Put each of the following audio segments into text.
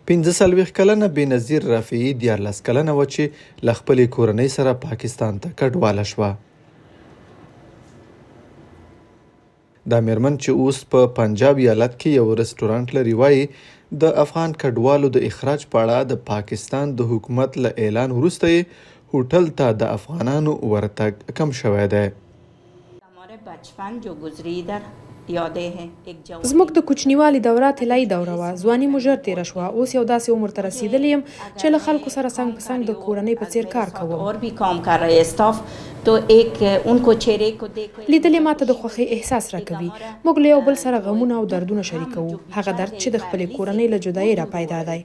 45 کلنه بېنظیر رافعي 14 کلنه وه چې له خپلې کورنۍ سره پاکستان ته کډواله شوه. دا مېرمن چې اوس په پنجاب ایالت کې یو رستورانټ لري وایي د افغان کډوالو د اخراج په اړه د پاکستان د حکومت له اعلان وروسته یې هوټل ته د افغانانو ورتګ کم شوی دی. زموږ د کوچنیوالي دوره طلایي دوره وه. ځواني مو ژر تېره شوه. اوس یو داسې عمر ته رسېدلی یم چې له خلکو سره څنګ په څنګ د کورنۍ په څېر کار کوم. لیدل یې ماته د خوښۍ احساس راکوي. موږ له یو بل سره غمونه او دردونه شریکوو. هغه درد چې د خپلې کورنۍ له جدایۍ را پیدا دی.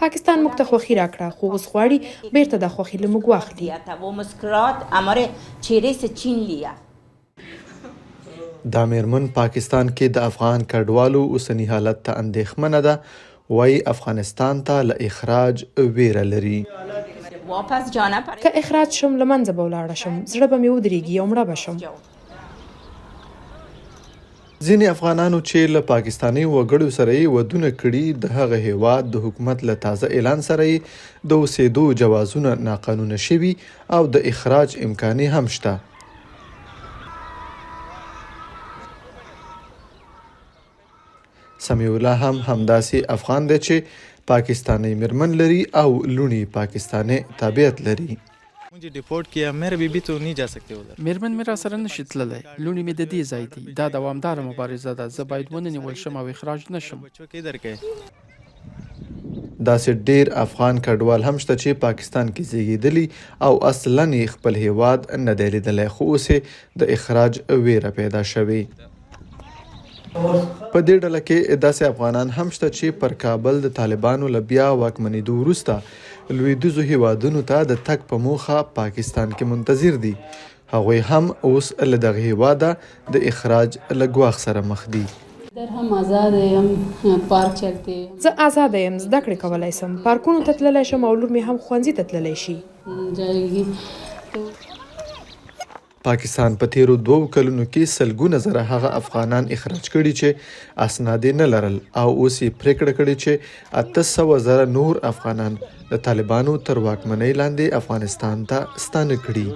پاکستان موږ ته خوښي راکړه، خو اوس غواړي بیرته د خوښي له موږ واخلي. دا مېرمن پاکستان کې د افغان کډوالو اوسني حالت ته اندېښمنه ده. وایي افغانستان ته له اخراج ویره لري. که اخراج شم له منځه به ولاړه شم، زړه به مې ودرېږي او مړه به شم. ځینې افغانانو چې له پاکستاني وګړو سره یې ودونه کړي د هغه هیواد د حکومت له تازه اعلان سره یې د اوسېدو جوازونه ناقانونه شوي او د اخراج امکان هم شته. سمیع الله هم همداسې افغان دی چې پاکستانی مېرمن لري او لوڼي پاکستاني تابعیت لري. مجھے ڈپورٹ کیا، میرا بیبی تو نہیں جا سکتے ادھر. مېرمن مې راسره نشي تللی. لوڼي مې د دې ځای دي. دا دوامداره مبارزه ده. زه باید ونیول شم او اخراج نشم. بچوں کے ادھر کے داسې ډېر افغان کډوال هم شته چې پاکستان کې زیږېدلي او اصلاً یې خپل هیواد نه دی لیدلی، خو اوس یې د اخراج ویره پیدا شوې. په دې ډله کې داسې افغانان هم شته چې پر کابل د طالبانو له بیا واکمنېدو وروسته لویدیځو هیوادونو ته د تګ په موخه پاکستان کې منتظر دي. هغوی هم اوس له دغه هیواده د اخراج له ګواښ سره مخ دي. زه آزاده یم، زده کړې کولی شم، پارکونو ته تللی شم او لور مې هم ښوونځي ته تللی شي. پاکستان په تیرو 2 کلونو کې سلګونه زره هغه افغانان اخراج کړي چې اسناد نه لرل او اوس یې پریکړه کړې چې 800 زره نور افغانان د طالبانو تر واکمنۍ لاندې افغانستان ته ستانه کړي.